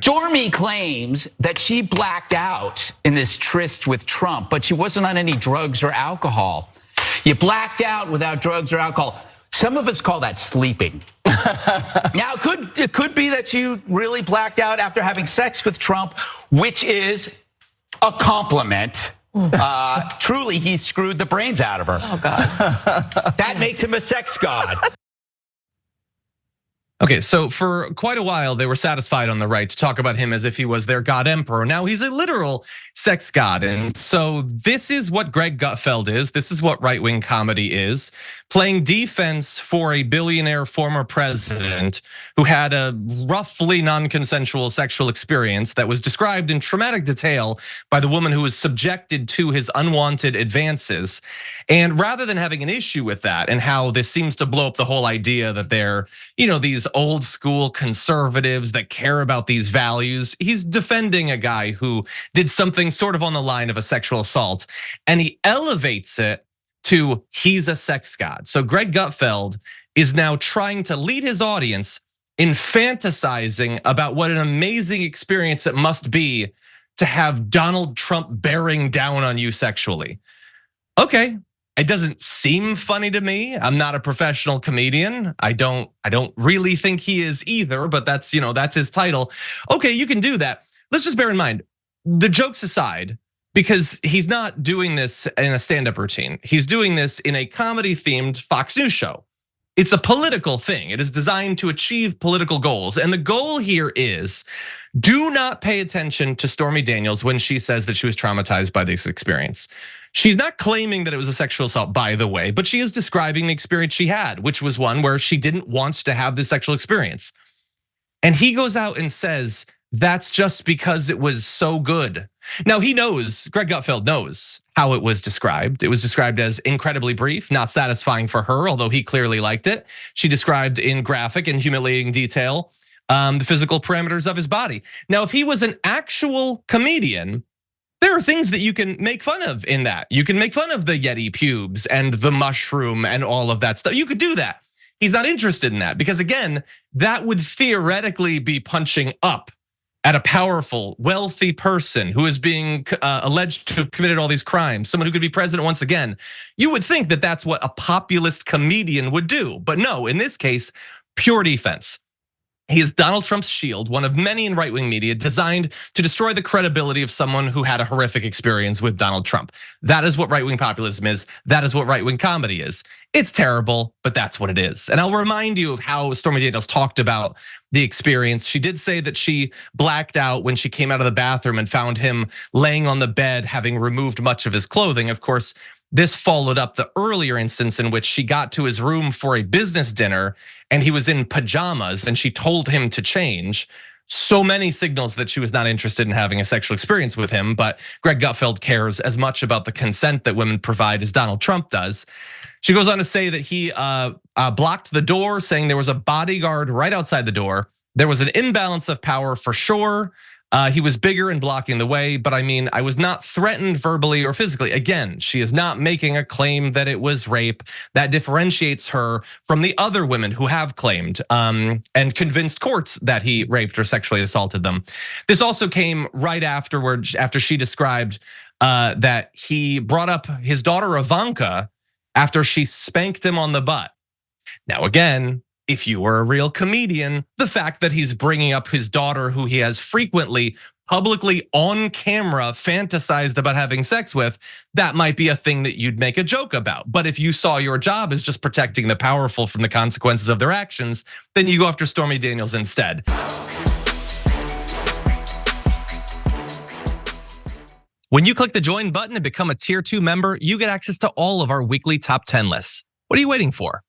Stormy claims that she blacked out in this tryst with Trump, but she wasn't on any drugs or alcohol. You blacked out without drugs or alcohol. Some of us call that sleeping. Now, it could be that you really blacked out after having sex with Trump, which is a compliment. Truly, he screwed the brains out of her. Oh, God. That makes him a sex god. Okay, so for quite a while, they were satisfied on the right to talk about him as if he was their god emperor. Now he's a literal sex god. And so this is what Greg Gutfeld is. This is what right-wing comedy is. Playing defense for a billionaire former president who had a roughly non-consensual sexual experience that was described in traumatic detail by the woman who was subjected to his unwanted advances. And rather than having an issue with that and how this seems to blow up the whole idea that they're, these old school conservatives that care about these values, he's defending a guy who did something sort of on the line of a sexual assault, and he elevates it to he's a sex god. So Greg Gutfeld is now trying to lead his audience in fantasizing about what an amazing experience it must be to have Donald Trump bearing down on you sexually. Okay, it doesn't seem funny to me. I'm not a professional comedian. I don't really think he is either, but that's his title. Okay, you can do that. Let's just bear in mind, the jokes aside, because he's not doing this in a stand-up routine. He's doing this in a comedy-themed Fox News show. It's a political thing. It is designed to achieve political goals. And the goal here is, do not pay attention to Stormy Daniels when she says that she was traumatized by this experience. She's not claiming that it was a sexual assault, by the way, but she is describing the experience she had, which was one where she didn't want to have this sexual experience. And he goes out and says, that's just because it was so good. Now he knows, Greg Gutfeld knows how it was described. It was described as incredibly brief, not satisfying for her, although he clearly liked it. She described in graphic and humiliating detail the physical parameters of his body. Now, if he was an actual comedian, there are things that you can make fun of in that. You can make fun of the Yeti pubes and the mushroom and all of that stuff. You could do that. He's not interested in that because, again, that would theoretically be punching up at a powerful, wealthy person who is being alleged to have committed all these crimes, someone who could be president once again. You would think that that's what a populist comedian would do, but no, in this case, pure defense. He is Donald Trump's shield, one of many in right-wing media designed to destroy the credibility of someone who had a horrific experience with Donald Trump. That is what right-wing populism is. That is what right-wing comedy is. It's terrible, but that's what it is. And I'll remind you of how Stormy Daniels talked about the experience. She did say that she blacked out when she came out of the bathroom and found him laying on the bed, having removed much of his clothing. Of course, this followed up the earlier instance in which she got to his room for a business dinner and he was in pajamas and she told him to change. So many signals that she was not interested in having a sexual experience with him, but Greg Gutfeld cares as much about the consent that women provide as Donald Trump does. She goes on to say that he blocked the door, saying there was a bodyguard right outside the door. There was an imbalance of power for sure. He was bigger and blocking the way, but I mean, I was not threatened verbally or physically. Again, she is not making a claim that it was rape. That differentiates her from the other women who have claimed and convinced courts that he raped or sexually assaulted them. This also came right afterwards, after she described that he brought up his daughter Ivanka after she spanked him on the butt. Now, again, if you were a real comedian, the fact that he's bringing up his daughter, who he has frequently publicly on camera fantasized about having sex with, that might be a thing that you'd make a joke about. But if you saw your job as just protecting the powerful from the consequences of their actions, then you go after Stormy Daniels instead. When you click the join button and become a tier 2 member, you get access to all of our weekly top 10 lists. What are you waiting for?